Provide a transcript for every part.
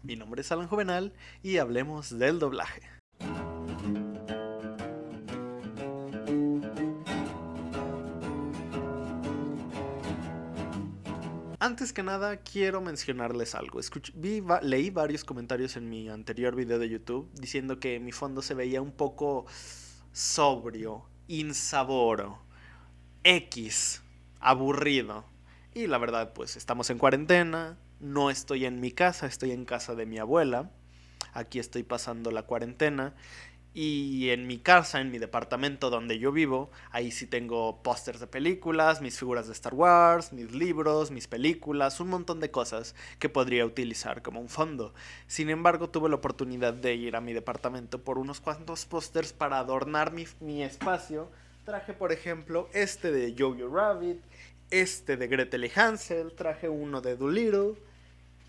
Mi nombre es Alan Juvenal y hablemos del doblaje. Antes que nada, quiero mencionarles algo. Leí varios comentarios en mi anterior video de YouTube diciendo que mi fondo se veía un poco sobrio, insaboro, X, aburrido. Y la verdad, pues estamos en cuarentena, no estoy en mi casa, estoy en casa de mi abuela. Aquí estoy pasando la cuarentena. Y en mi casa, en mi departamento donde yo vivo, ahí sí tengo pósters de películas, mis figuras de Star Wars, mis libros, mis películas, un montón de cosas que podría utilizar como un fondo. Sin embargo, tuve la oportunidad de ir a mi departamento por unos cuantos pósters para adornar mi espacio. Traje, por ejemplo, este de Jojo Rabbit, este de Gretel y Hansel, traje uno de Dolittle.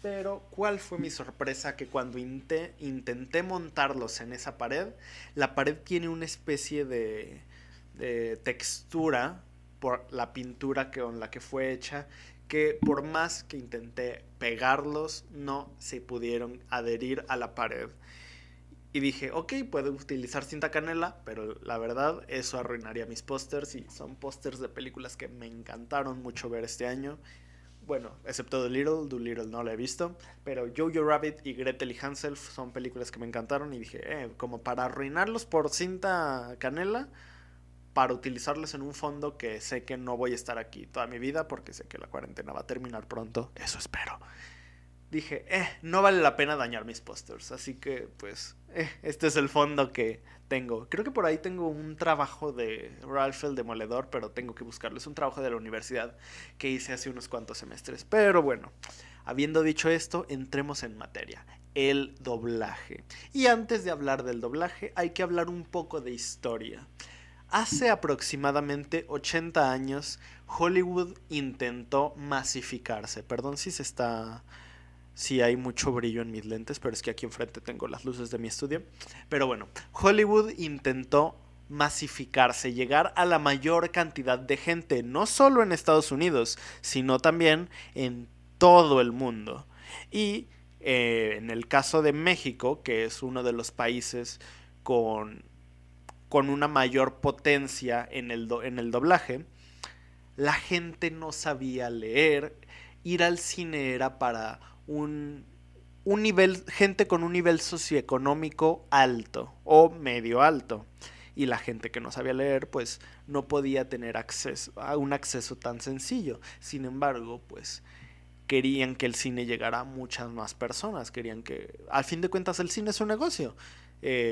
Pero, ¿cuál fue mi sorpresa? Que cuando intenté montarlos en esa pared, la pared tiene una especie de textura por la pintura con la que fue hecha, que por más que intenté pegarlos, no se pudieron adherir a la pared. Y dije, ok, puedo utilizar cinta canela, pero la verdad eso arruinaría mis pósters y son pósters de películas que me encantaron mucho ver este año. Bueno, excepto Dolittle no la he visto, pero Jojo Rabbit y Gretel y Hansel son películas que me encantaron y dije, como para arruinarlos por cinta canela, para utilizarlos en un fondo que sé que no voy a estar aquí toda mi vida porque sé que la cuarentena va a terminar pronto, eso espero. Dije, no vale la pena dañar mis pósters, así que pues, este es el fondo que tengo. Creo que por ahí tengo un trabajo de Ralph el Demoledor, pero tengo que buscarlo. Es un trabajo de la universidad que hice hace unos cuantos semestres. Pero bueno, habiendo dicho esto, entremos en materia. El doblaje. Y antes de hablar del doblaje, hay que hablar un poco de historia. Hace aproximadamente 80 años, Hollywood intentó masificarse. Perdón si hay mucho brillo en mis lentes, pero es que aquí enfrente tengo las luces de mi estudio. Pero bueno, Hollywood intentó masificarse, llegar a la mayor cantidad de gente, no solo en Estados Unidos, sino también en todo el mundo. Y en el caso de México, que es uno de los países con, con una mayor potencia en el doblaje, la gente no sabía leer. Ir al cine era para un nivel, gente con un nivel socioeconómico alto o medio alto. Y la gente que no sabía leer, pues no podía tener acceso a un acceso tan sencillo. Sin embargo, pues querían que el cine llegara a muchas más personas. Querían que, al fin de cuentas, el cine es un negocio.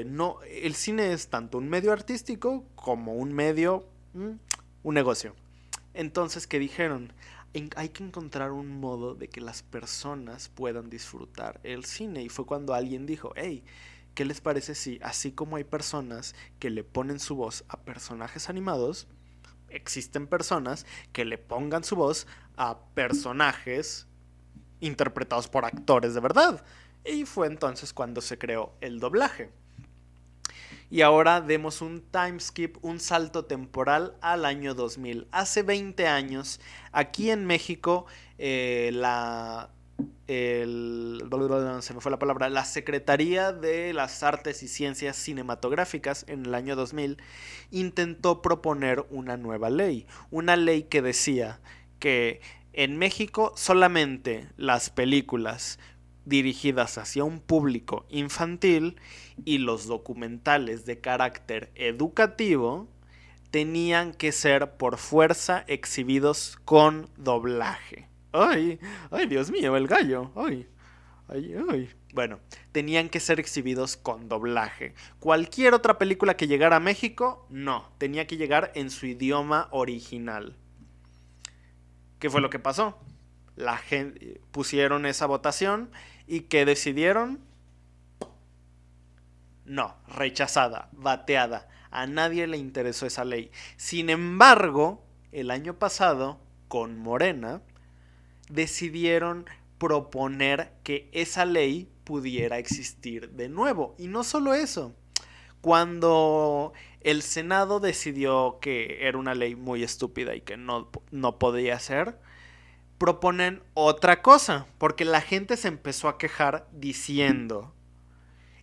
No, el cine es tanto un medio artístico como un medio, un negocio. Entonces, ¿qué dijeron? Hay que encontrar un modo de que las personas puedan disfrutar el cine. Y fue cuando alguien dijo, hey, ¿qué les parece si así como hay personas que le ponen su voz a personajes animados, existen personas que le pongan su voz a personajes interpretados por actores de verdad? Y fue entonces cuando se creó el doblaje. Y ahora demos un time skip, un salto temporal al año 2000. Hace 20 años, aquí en México, se me fue la palabra, la Secretaría de las Artes y Ciencias Cinematográficas en el año 2000 intentó proponer una ley que decía que en México solamente las películas dirigidas hacia un público infantil y los documentales de carácter educativo tenían que ser por fuerza exhibidos con doblaje. ¡Ay! ¡Ay, Dios mío, el gallo! ¡Ay! ¡Ay, ay! Bueno, tenían que ser exhibidos con doblaje. Cualquier otra película que llegara a México, no. Tenía que llegar en su idioma original. ¿Qué fue lo que pasó? La gente pusieron esa votación y ¿qué decidieron? No, rechazada, bateada. A nadie le interesó esa ley. Sin embargo, el año pasado, con Morena, decidieron proponer que esa ley pudiera existir de nuevo. Y no solo eso. Cuando el Senado decidió que era una ley muy estúpida y que no podía ser, proponen otra cosa, porque la gente se empezó a quejar diciendo,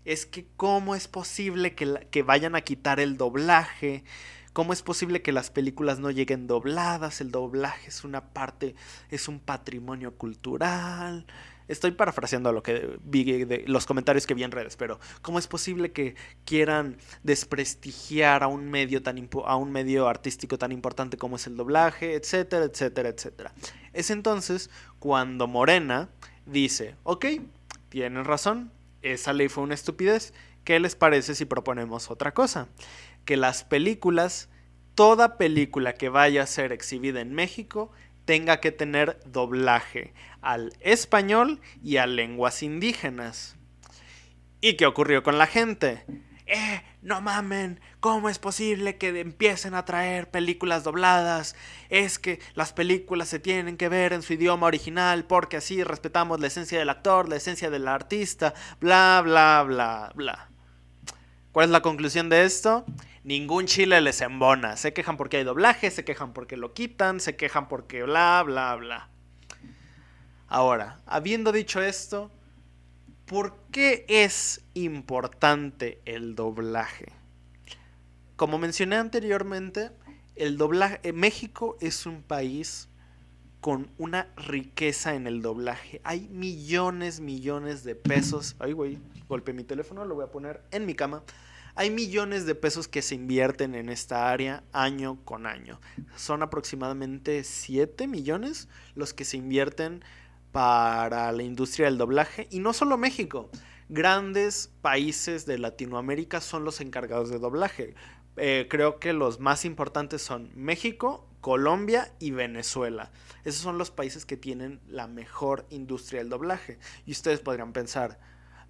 es que cómo es posible que vayan a quitar el doblaje, cómo es posible que las películas no lleguen dobladas, el doblaje es una parte, es un patrimonio cultural. Estoy parafraseando lo que vi de los comentarios que vi en redes, pero ¿cómo es posible que quieran desprestigiar a un medio a un medio artístico tan importante como es el doblaje, etcétera, etcétera, etcétera? Es entonces cuando Morena dice, ok, tienen razón, esa ley fue una estupidez. ¿Qué les parece si proponemos otra cosa? Que las películas, toda película que vaya a ser exhibida en México, tenga que tener doblaje al español y a lenguas indígenas. ¿Y qué ocurrió con la gente? No mamen, ¿cómo es posible que empiecen a traer películas dobladas? Es que las películas se tienen que ver en su idioma original porque así respetamos la esencia del actor, la esencia del artista, bla, bla, bla, bla. ¿Cuál es la conclusión de esto? Ningún chile les embona. Se quejan porque hay doblaje, se quejan porque lo quitan, se quejan porque bla, bla, bla. Ahora, habiendo dicho esto, ¿por qué es importante el doblaje? Como mencioné anteriormente, el doblaje, México es un país con una riqueza en el doblaje. Hay millones, millones de pesos. Ay, güey, golpeé mi teléfono, lo voy a poner en mi cama. Hay millones de pesos que se invierten en esta área año con año. Son aproximadamente 7 millones los que se invierten para la industria del doblaje. Y no solo México. Grandes países de Latinoamérica son los encargados de doblaje. Creo que los más importantes son México, Colombia y Venezuela. Esos son los países que tienen la mejor industria del doblaje. Y ustedes podrían pensar,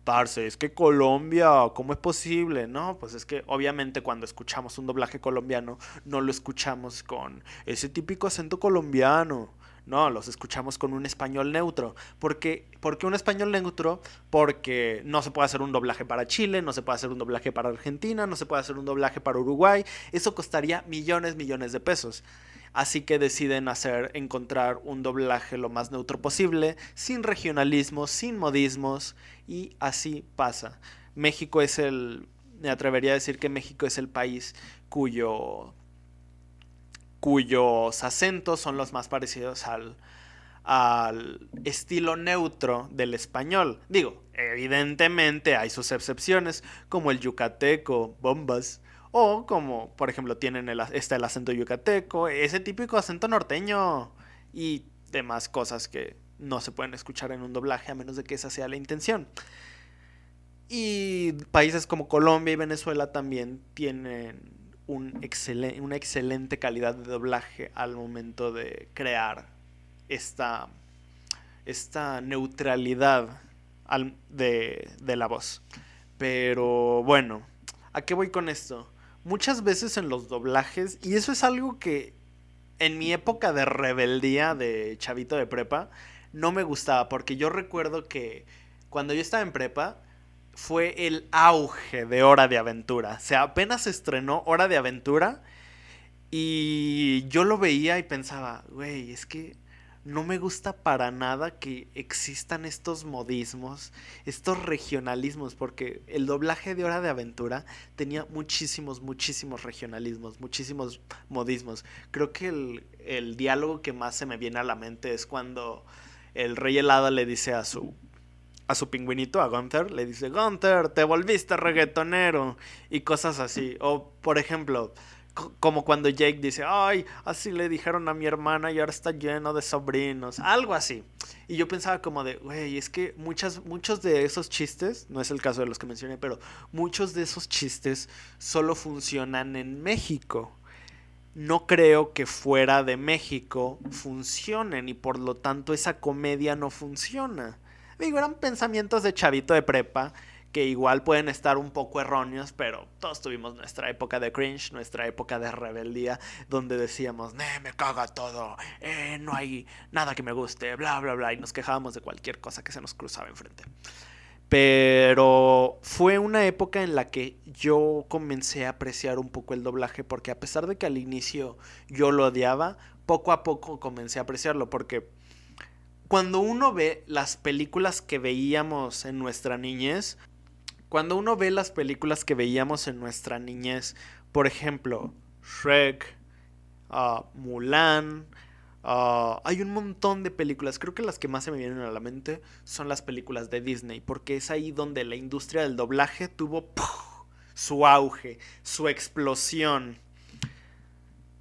parce, es que Colombia, ¿cómo es posible? No, pues es que obviamente cuando escuchamos un doblaje colombiano no lo escuchamos con ese típico acento colombiano. No, los escuchamos con un español neutro. ¿Por qué un español neutro? Porque no se puede hacer un doblaje para Chile, no se puede hacer un doblaje para Argentina, no se puede hacer un doblaje para Uruguay. Eso costaría millones, millones de pesos. Así que deciden encontrar un doblaje lo más neutro posible, sin regionalismos, sin modismos, y así pasa. Me atrevería a decir que México es el país cuyos acentos son los más parecidos al estilo neutro del español. Digo, evidentemente hay sus excepciones, como el yucateco, bombas, o como, por ejemplo, tienen el acento yucateco, ese típico acento norteño y demás cosas que no se pueden escuchar en un doblaje a menos de que esa sea la intención. Y países como Colombia y Venezuela también tienen una excelente calidad de doblaje al momento de crear esta, esta neutralidad de la voz. Pero bueno, ¿a qué voy con esto? Muchas veces en los doblajes, y eso es algo que en mi época de rebeldía de chavito de prepa, no me gustaba, porque yo recuerdo que cuando yo estaba en prepa, fue el auge de Hora de Aventura. O sea, apenas se estrenó Hora de Aventura y yo lo veía y pensaba, güey, es que no me gusta para nada que existan estos modismos, estos regionalismos, porque el doblaje de Hora de Aventura tenía muchísimos, muchísimos regionalismos, muchísimos modismos. Creo que el diálogo que más se me viene a la mente es cuando el Rey Helado le dice a su pingüinito, a Gunther, le dice, Gunther, te volviste reggaetonero, y cosas así. O, por ejemplo, como cuando Jake dice, ay, así le dijeron a mi hermana y ahora está lleno de sobrinos, algo así. Y yo pensaba como de, güey, es que muchos de esos chistes, no es el caso de los que mencioné, pero muchos de esos chistes solo funcionan en México. No creo que fuera de México funcionen y por lo tanto esa comedia no funciona. Digo, eran pensamientos de chavito de prepa que igual pueden estar un poco erróneos, pero todos tuvimos nuestra época de cringe, nuestra época de rebeldía, donde decíamos, me caga todo, no hay nada que me guste, bla, bla, bla, y nos quejábamos de cualquier cosa que se nos cruzaba enfrente. Pero fue una época en la que yo comencé a apreciar un poco el doblaje, porque a pesar de que al inicio yo lo odiaba, poco a poco comencé a apreciarlo, porque cuando uno ve las películas que veíamos en nuestra niñez, cuando uno ve las películas que veíamos en nuestra niñez, por ejemplo, Shrek, Mulan, hay un montón de películas. Creo que las que más se me vienen a la mente son las películas de Disney, porque es ahí donde la industria del doblaje tuvo su auge, su explosión.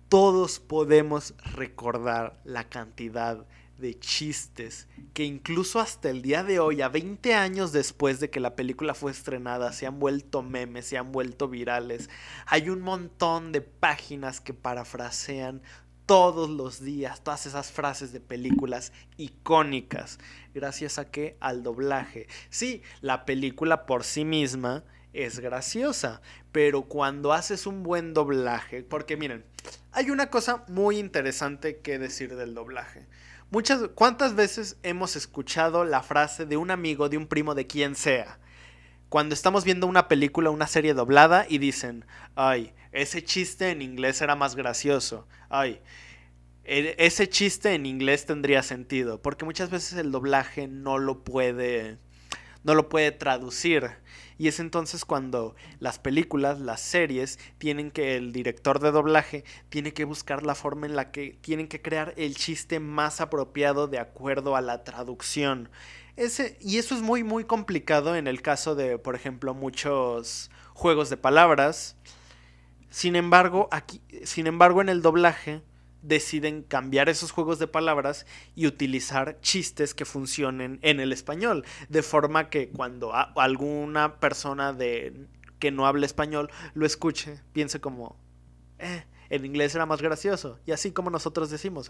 Todos podemos recordar la cantidad de chistes que incluso hasta el día de hoy, a 20 años después de que la película fue estrenada, se han vuelto memes, se han vuelto virales. Hay un montón de páginas que parafrasean todos los días todas esas frases de películas icónicas. ¿Gracias a qué? Al doblaje. Sí, la película por sí misma es graciosa, pero cuando haces un buen doblaje, porque miren, hay una cosa muy interesante que decir del doblaje. ¿Cuántas veces hemos escuchado la frase de un amigo, de un primo, de quien sea? Cuando estamos viendo una película, una serie doblada y dicen, ay, ese chiste en inglés era más gracioso. Ay, ese chiste en inglés tendría sentido. Porque muchas veces el doblaje no lo puede traducir. Y es entonces cuando las películas, las series, el director de doblaje tiene que buscar la forma en la que tienen que crear el chiste más apropiado de acuerdo a la traducción. Y eso es muy muy complicado en el caso de, por ejemplo, muchos juegos de palabras. Sin embargo, en el doblaje deciden cambiar esos juegos de palabras y utilizar chistes que funcionen en el español, de forma que cuando alguna persona que no habla español lo escuche, piense como, en inglés era más gracioso, y así como nosotros decimos,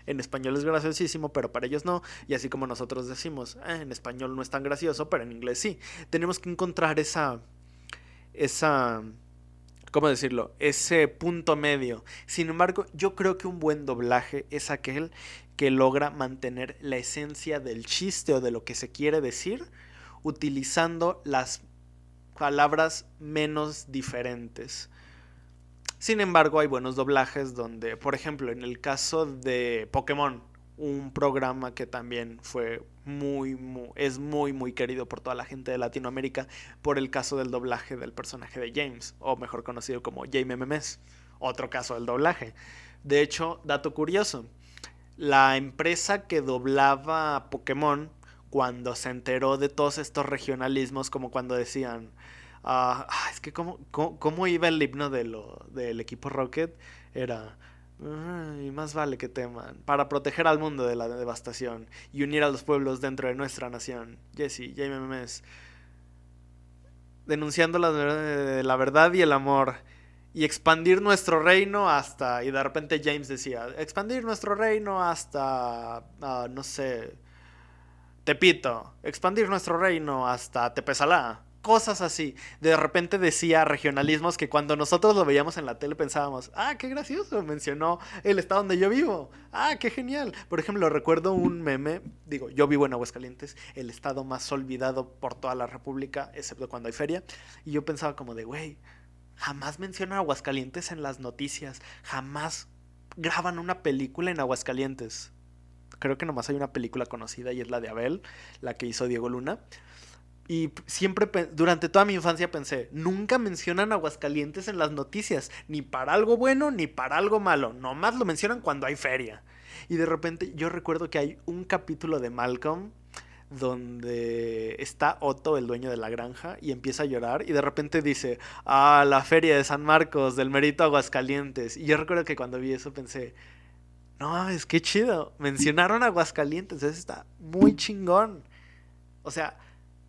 en español es graciosísimo, pero para ellos no, y así como nosotros decimos, en español no es tan gracioso, pero en inglés sí. Tenemos que encontrar esa ¿cómo decirlo? Ese punto medio. Sin embargo, yo creo que un buen doblaje es aquel que logra mantener la esencia del chiste o de lo que se quiere decir, utilizando las palabras menos diferentes. Sin embargo, hay buenos doblajes donde, por ejemplo, en el caso de Pokémon, un programa que también es muy, muy querido por toda la gente de Latinoamérica por el caso del doblaje del personaje de James, o mejor conocido como Jaime Memes. Otro caso del doblaje. De hecho, dato curioso, la empresa que doblaba Pokémon, cuando se enteró de todos estos regionalismos, como cuando decían, es que cómo iba el himno del equipo Rocket, era, y más vale que teman, para proteger al mundo de la devastación y unir a los pueblos dentro de nuestra nación. Jesse, Jaime Memes, denunciando la verdad y el amor. Y expandir nuestro reino hasta... Y de repente James decía, expandir nuestro reino hasta... no sé... Tepito. Expandir nuestro reino hasta Tepesalá. Cosas así. De repente decía regionalismos que cuando nosotros lo veíamos en la tele pensábamos, qué gracioso, mencionó el estado donde yo vivo. Qué genial. Por ejemplo, recuerdo un meme, digo, yo vivo en Aguascalientes, el estado más olvidado por toda la república, excepto cuando hay feria. Y yo pensaba como de, güey, jamás mencionan Aguascalientes en las noticias. Jamás graban una película en Aguascalientes. Creo que nomás hay una película conocida y es la de Abel, la que hizo Diego Luna. Y siempre, durante toda mi infancia pensé, nunca mencionan Aguascalientes en las noticias, ni para algo bueno ni para algo malo, nomás lo mencionan cuando hay feria. Y de repente yo recuerdo que hay un capítulo de Malcolm donde está Otto, el dueño de la granja, y empieza a llorar y de repente dice, la feria de San Marcos, del Merito Aguascalientes. Y yo recuerdo que cuando vi eso pensé, no, es que chido, mencionaron Aguascalientes, eso está muy chingón. O sea,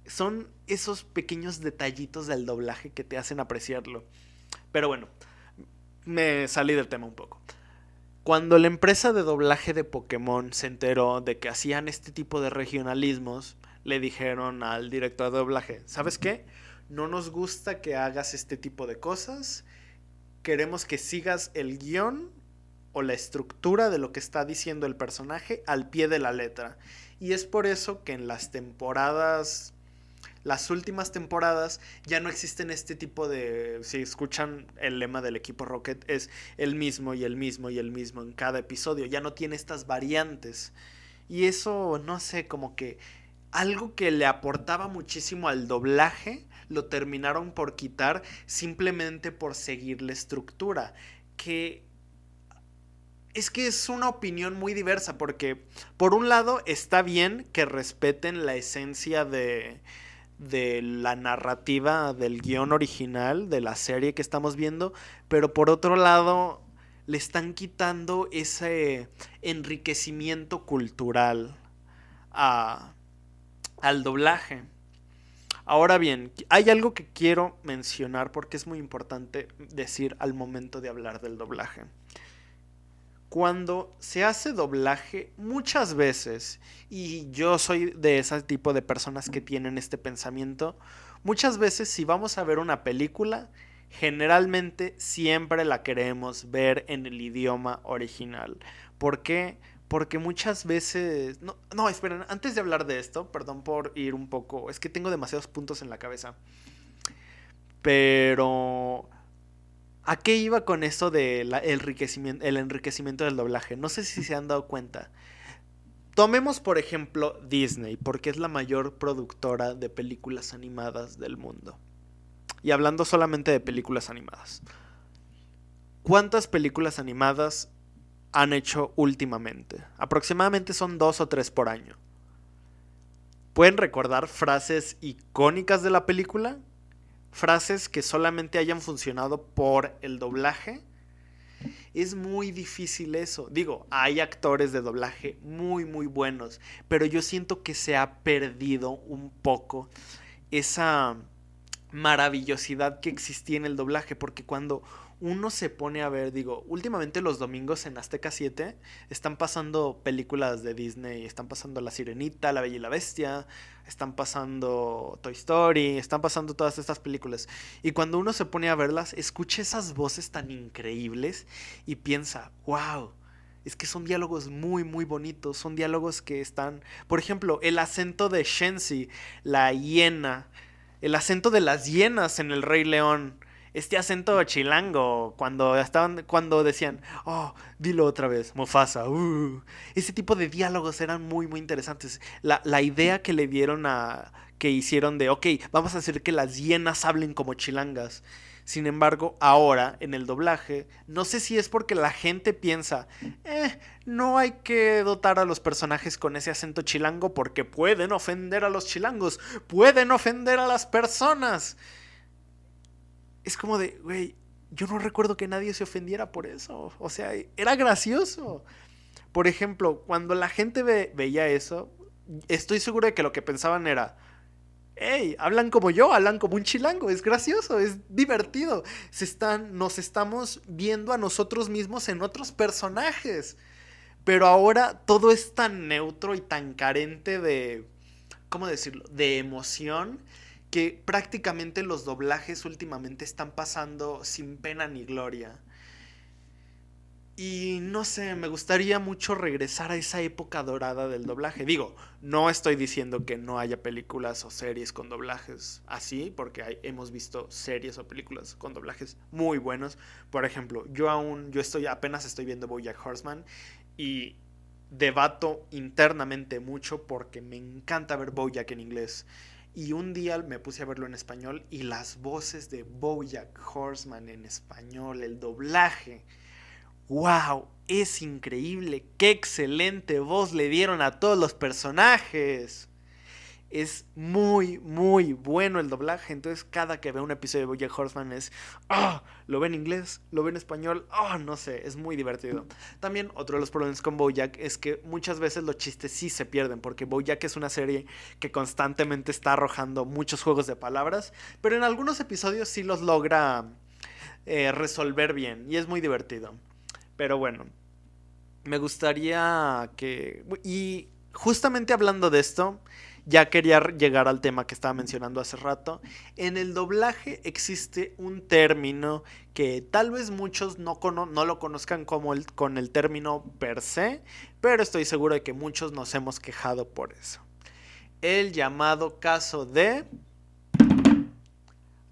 son esos pequeños detallitos del doblaje que te hacen apreciarlo. Pero bueno, me salí del tema un poco. Cuando la empresa de doblaje de Pokémon se enteró de que hacían este tipo de regionalismos, le dijeron al director de doblaje, ¿sabes qué? No nos gusta que hagas este tipo de cosas, queremos que sigas el guión o la estructura de lo que está diciendo el personaje al pie de la letra. Y es por eso que en las últimas temporadas ya no existen este tipo de... Si escuchan el lema del equipo Rocket, es el mismo y el mismo y el mismo en cada episodio. Ya no tiene estas variantes. Y eso, no sé, como que algo que le aportaba muchísimo al doblaje, lo terminaron por quitar simplemente por seguir la estructura. Que es que es una opinión muy diversa, porque por un lado está bien que respeten la esencia de la narrativa del guión original de la serie que estamos viendo, pero por otro lado le están quitando ese enriquecimiento cultural a, al doblaje. Ahora bien, hay algo que quiero mencionar porque es muy importante decir al momento de hablar del doblaje. Cuando se hace doblaje, muchas veces, y yo soy de ese tipo de personas que tienen este pensamiento, muchas veces si vamos a ver una película, generalmente siempre la queremos ver en el idioma original. ¿Por qué? Porque muchas veces... No, no, esperen, antes de hablar de esto, perdón por ir un poco, es que tengo demasiados puntos en la cabeza. Pero ¿a qué iba con esto del el enriquecimiento del doblaje? No sé si se han dado cuenta. Tomemos por ejemplo Disney, porque es la mayor productora de películas animadas del mundo. Y hablando solamente de películas animadas. ¿Cuántas películas animadas han hecho últimamente? Aproximadamente son 2 o 3 por año. ¿Pueden recordar frases icónicas de la película? Frases que solamente hayan funcionado por el doblaje. Es muy difícil eso. Digo, hay actores de doblaje muy muy buenos, pero yo siento que se ha perdido un poco esa maravillosidad que existía en el doblaje, porque cuando uno se pone a ver, digo, últimamente los domingos en Azteca 7 están pasando películas de Disney, están pasando La Sirenita, La Bella y la Bestia, están pasando Toy Story, están pasando todas estas películas. Y cuando uno se pone a verlas, escucha esas voces tan increíbles y piensa, wow. Es que son diálogos muy, muy bonitos. Son diálogos que están... Por ejemplo, el acento de Shensi, la hiena, el acento de las hienas en El Rey León, este acento chilango, cuando decían, oh, dilo otra vez, Mufasa, ese tipo de diálogos eran muy, muy interesantes. La idea que le dieron que hicieron de, ok, vamos a hacer que las hienas hablen como chilangas. Sin embargo, ahora, en el doblaje, no sé si es porque la gente piensa, no hay que dotar a los personajes con ese acento chilango porque pueden ofender a los chilangos, pueden ofender a las personas. Es como de, güey, yo no recuerdo que nadie se ofendiera por eso. O sea, era gracioso. Por ejemplo, cuando la gente veía eso, estoy seguro de que lo que pensaban era, hey, hablan como yo, hablan como un chilango, es gracioso, es divertido. Nos estamos viendo a nosotros mismos en otros personajes. Pero ahora todo es tan neutro y tan carente de, ¿cómo decirlo?, de emoción, que prácticamente los doblajes últimamente están pasando sin pena ni gloria. Y no sé, me gustaría mucho regresar a esa época dorada del doblaje. Digo, no estoy diciendo que no haya películas o series con doblajes así, porque hemos visto series o películas con doblajes muy buenos. Por ejemplo, apenas estoy viendo BoJack Horseman y debato internamente mucho porque me encanta ver BoJack en inglés. Y un día me puse a verlo en español y las voces de BoJack Horseman en español, el doblaje, ¡wow! Es increíble, qué excelente voz le dieron a todos los personajes. Es muy, muy bueno el doblaje. Entonces, cada que veo un episodio de BoJack Horseman es, ¡oh! Lo ve en inglés, lo ve en español, ¡oh! No sé, es muy divertido. También, otro de los problemas con BoJack es que muchas veces los chistes sí se pierden, porque BoJack es una serie que constantemente está arrojando muchos juegos de palabras, pero en algunos episodios sí los logra resolver bien, y es muy divertido. Pero bueno, me gustaría que... Y justamente hablando de esto, ya quería llegar al tema que estaba mencionando hace rato. En el doblaje existe un término que tal vez muchos no lo conozcan con el término per se, pero estoy seguro de que muchos nos hemos quejado por eso. El llamado caso de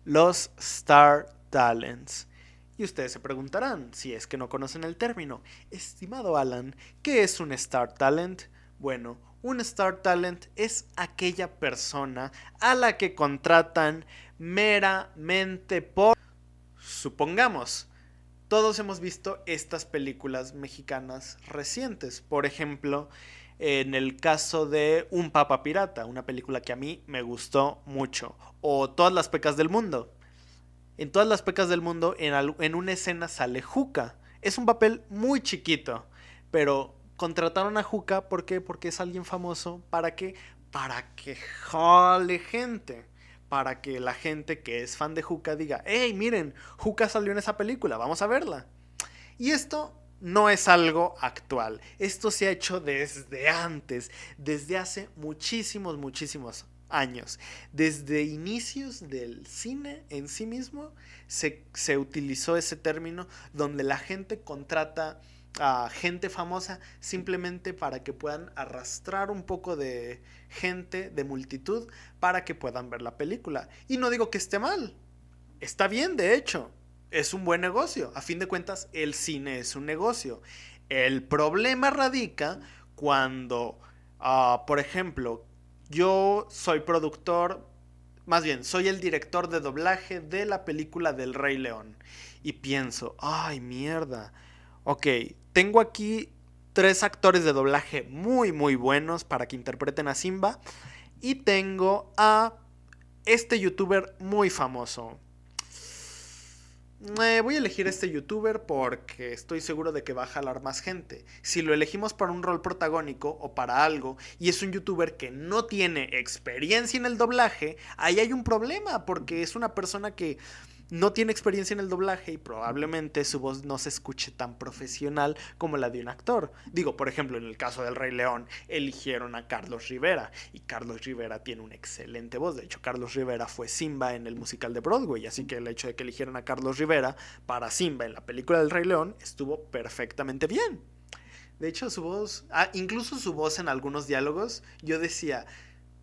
los Star Talents. Y ustedes se preguntarán, si es que no conocen el término, estimado Alan, ¿qué es un Star Talent? Bueno, un Star Talent es aquella persona a la que contratan meramente por... Supongamos, todos hemos visto estas películas mexicanas recientes. Por ejemplo, en el caso de Un Papa Pirata, una película que a mí me gustó mucho. O Todas las pecas del mundo. En Todas las pecas del mundo, en una escena sale Juca. Es un papel muy chiquito, pero contrataron a Juca, ¿por qué? Porque es alguien famoso. ¿Para qué? Para que jale gente. Para que la gente que es fan de Juca diga, hey, miren, Juca salió en esa película, vamos a verla. Y esto no es algo actual. Esto se ha hecho desde antes, desde hace muchísimos, muchísimos años. Desde inicios del cine en sí mismo se utilizó ese término donde la gente contrata a gente famosa simplemente para que puedan arrastrar un poco de gente, de multitud, para que puedan ver la película. Y no digo que esté mal, está bien, de hecho, es un buen negocio. A fin de cuentas, el cine es un negocio. El problema radica cuando, por ejemplo, yo soy productor, más bien, soy el director de doblaje de la película del Rey León. Y pienso, ay, mierda. Ok, tengo aquí tres actores de doblaje muy, muy buenos para que interpreten a Simba. Y tengo a este youtuber muy famoso. Voy a elegir a este youtuber porque estoy seguro de que va a jalar más gente. Si lo elegimos para un rol protagónico o para algo y es un youtuber que no tiene experiencia en el doblaje, ahí hay un problema porque es una persona que no tiene experiencia en el doblaje y probablemente su voz no se escuche tan profesional como la de un actor. Digo, por ejemplo, en el caso del Rey León, eligieron a Carlos Rivera y Carlos Rivera tiene una excelente voz. De hecho, Carlos Rivera fue Simba en el musical de Broadway, así que el hecho de que eligieran a Carlos Rivera para Simba en la película del Rey León estuvo perfectamente bien. De hecho, su voz, incluso su voz en algunos diálogos, yo decía,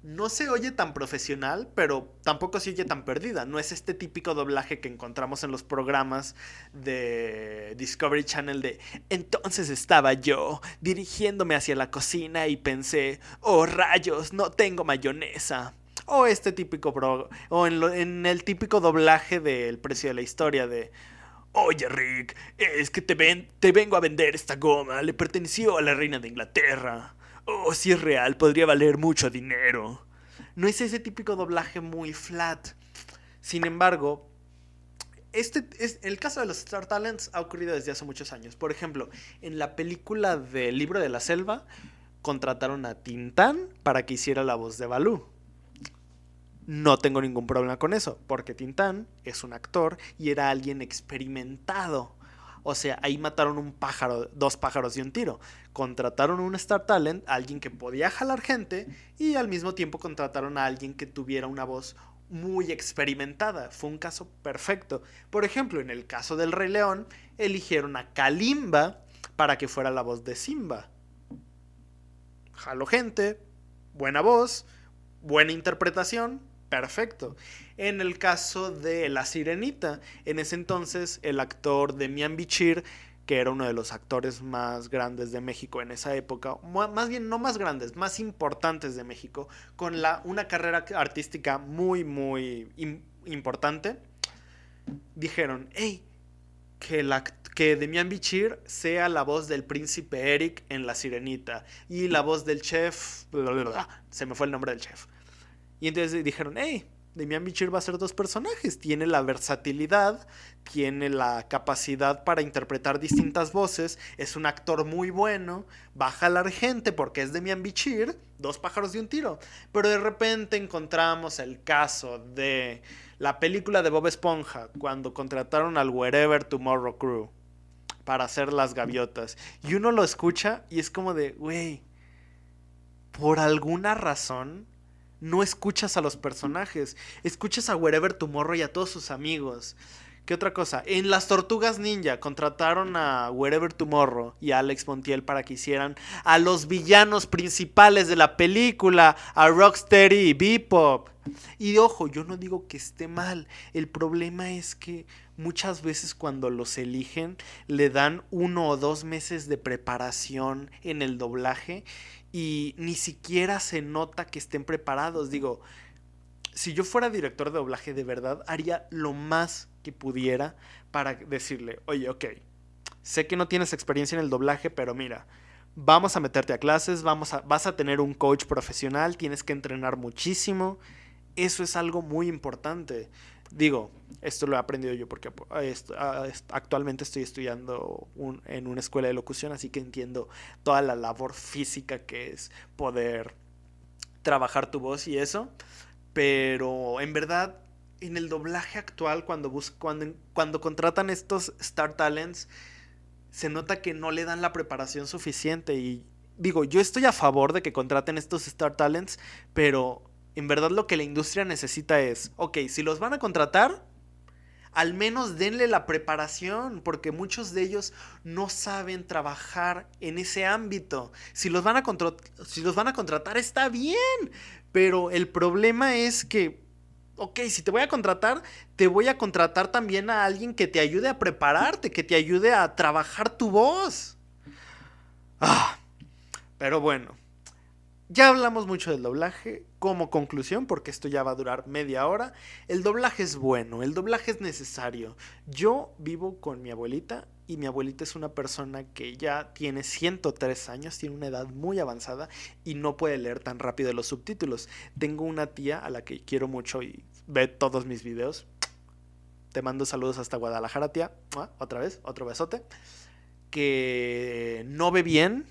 no se oye tan profesional, pero tampoco se oye tan perdida. No es este típico doblaje que encontramos en los programas de Discovery Channel de entonces estaba yo dirigiéndome hacia la cocina y pensé, oh rayos, no tengo mayonesa. O este típico o en el típico doblaje de El precio de la historia de oye Rick, es que te vengo a vender esta goma, le perteneció a la reina de Inglaterra. Oh, si es real, podría valer mucho dinero. No es ese típico doblaje muy flat. Sin embargo, el caso de los Star Talents ha ocurrido desde hace muchos años. Por ejemplo, en la película del Libro de la Selva, contrataron a Tintán para que hiciera la voz de Balú. No tengo ningún problema con eso, porque Tintán es un actor y era alguien experimentado. O sea, ahí mataron dos pájaros de un tiro. Contrataron un Star Talent, alguien que podía jalar gente, y al mismo tiempo contrataron a alguien que tuviera una voz muy experimentada. Fue un caso perfecto. Por ejemplo, en el caso del Rey León, eligieron a Kalimba para que fuera la voz de Simba. Jaló gente, buena voz, buena interpretación, perfecto. En el caso de La Sirenita, en ese entonces el actor Demián Bichir, que era uno de los actores más grandes de México en esa época, más bien no más grandes, más importantes de México, con una carrera artística muy, muy importante, dijeron, hey, que Demián Bichir sea la voz del príncipe Eric en La Sirenita y la voz del chef, se me fue el nombre del chef. Y entonces dijeron, hey, Demián Bichir va a ser dos personajes. Tiene la versatilidad, tiene la capacidad para interpretar distintas voces, es un actor muy bueno, va a jalar gente porque es Demián Bichir, dos pájaros de un tiro. Pero de repente encontramos el caso de la película de Bob Esponja, cuando contrataron al Wherever Tomorrow Crew para hacer las gaviotas. Y uno lo escucha y es como de, güey, por alguna razón no escuchas a los personajes, escuchas a Wherever Tomorrow y a todos sus amigos. ¿Qué otra cosa? En Las Tortugas Ninja contrataron a Wherever Tomorrow y a Alex Montiel para que hicieran a los villanos principales de la película, a Rocksteady y Bebop. Y ojo, yo no digo que esté mal. El problema es que muchas veces cuando los eligen le dan 1 o 2 meses de preparación en el doblaje y ni siquiera se nota que estén preparados. Digo, si yo fuera director de doblaje de verdad, haría lo más que pudiera para decirle, oye, ok, sé que no tienes experiencia en el doblaje, pero mira, vamos a meterte a clases, vas a tener un coach profesional, tienes que entrenar muchísimo. Eso es algo muy importante. Digo, esto lo he aprendido yo porque actualmente estoy estudiando en una escuela de locución, así que entiendo toda la labor física que es poder trabajar tu voz y eso. Pero en verdad, en el doblaje actual, cuando contratan estos Star Talents, se nota que no le dan la preparación suficiente. Y digo, yo estoy a favor de que contraten estos Star Talents, pero en verdad lo que la industria necesita es, ok, si los van a contratar, al menos denle la preparación, porque muchos de ellos no saben trabajar en ese ámbito. Si los van a contratar, está bien, pero el problema es que, ok, si te voy a contratar también a alguien que te ayude a prepararte, que te ayude a trabajar tu voz. Ah, pero bueno, ya hablamos mucho del doblaje. Como conclusión, porque esto ya va a durar media hora, el doblaje es bueno, el doblaje es necesario. Yo vivo con mi abuelita y mi abuelita es una persona que ya tiene 103 años, tiene una edad muy avanzada y no puede leer tan rápido los subtítulos. Tengo una tía a la que quiero mucho y ve todos mis videos. Te mando saludos hasta Guadalajara, tía. Otra vez, otro besote. Que no ve bien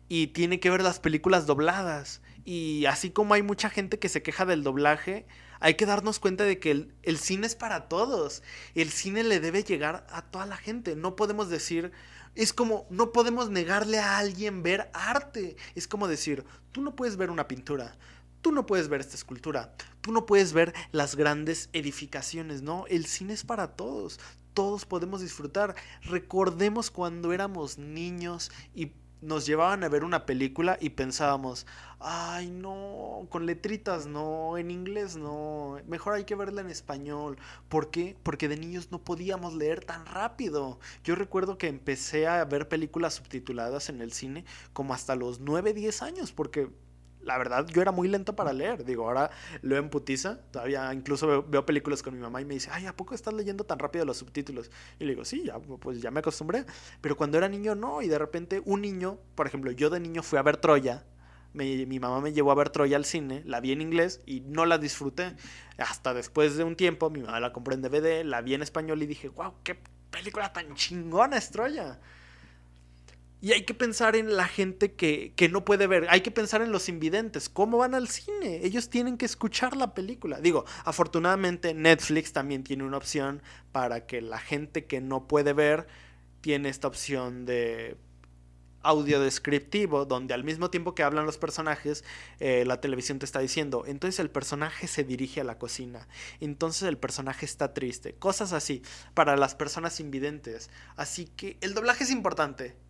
y tiene que ver las películas dobladas. Y así como hay mucha gente que se queja del doblaje, hay que darnos cuenta de que el cine es para todos. El cine le debe llegar a toda la gente. No podemos decir, es como, no podemos negarle a alguien ver arte. Es como decir, tú no puedes ver una pintura. Tú no puedes ver esta escultura. Tú no puedes ver las grandes edificaciones, ¿no? El cine es para todos. Todos podemos disfrutar. Recordemos cuando éramos niños y nos llevaban a ver una película y pensábamos, ay no, con letritas no, en inglés no, mejor hay que verla en español. ¿Por qué? Porque de niños no podíamos leer tan rápido. Yo recuerdo que empecé a ver películas subtituladas en el cine como hasta los 9 10 años, porque la verdad yo era muy lento para leer. Digo, ahora leo en putiza. Todavía incluso veo películas con mi mamá y me dice, ay, ¿a poco estás leyendo tan rápido los subtítulos? Y le digo, sí, ya, pues ya me acostumbré. Pero cuando era niño no. Y de repente un niño, por ejemplo, yo de niño fui a ver Troya. Mi mamá me llevó a ver Troya al cine, la vi en inglés y no la disfruté. Hasta después de un tiempo, mi mamá la compró en DVD, la vi en español y dije, wow, qué película tan chingona es Troya. Y hay que pensar en la gente que no puede ver. Hay que pensar en los invidentes. ¿Cómo van al cine? Ellos tienen que escuchar la película. Digo, afortunadamente Netflix también tiene una opción para que la gente que no puede ver tiene esta opción de audio descriptivo, donde al mismo tiempo que hablan los personajes, la televisión te está diciendo, entonces el personaje se dirige a la cocina, entonces el personaje está triste, cosas así, para las personas invidentes. Así que el doblaje es importante.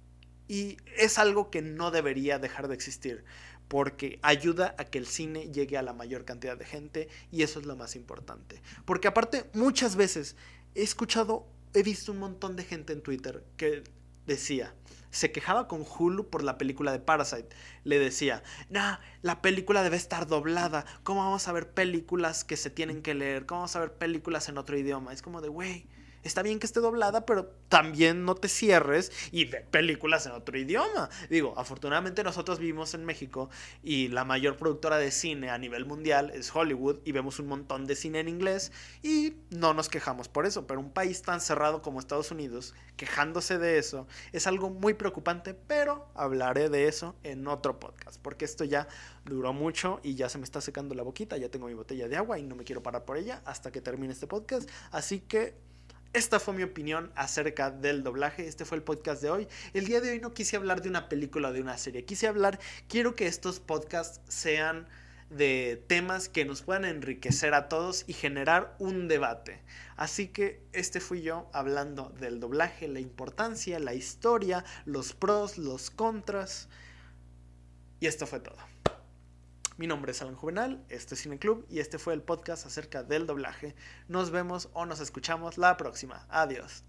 Y es algo que no debería dejar de existir, porque ayuda a que el cine llegue a la mayor cantidad de gente y eso es lo más importante. Porque aparte, muchas veces he visto un montón de gente en Twitter que decía, se quejaba con Hulu por la película de Parasite. Le decía, nah, la película debe estar doblada. ¿Cómo vamos a ver películas que se tienen que leer? ¿Cómo vamos a ver películas en otro idioma? Es como de, güey, está bien que esté doblada, pero también no te cierres y ve películas en otro idioma. Digo, afortunadamente nosotros vivimos en México y la mayor productora de cine a nivel mundial es Hollywood y vemos un montón de cine en inglés y no nos quejamos por eso. Pero un país tan cerrado como Estados Unidos, quejándose de eso, es algo muy preocupante, pero hablaré de eso en otro podcast, porque esto ya duró mucho y ya se me está secando la boquita, ya tengo mi botella de agua y no me quiero parar por ella hasta que termine este podcast. Así que esta fue mi opinión acerca del doblaje. Este fue el podcast de hoy. El día de hoy no quise hablar de una película o de una serie. Quiero que estos podcasts sean de temas que nos puedan enriquecer a todos y generar un debate. Así que este fui yo hablando del doblaje, la importancia, la historia, los pros, los contras. Y esto fue todo. Mi nombre es Alan Juvenal, este es Cineclub y este fue el podcast acerca del doblaje. Nos vemos o nos escuchamos la próxima. Adiós.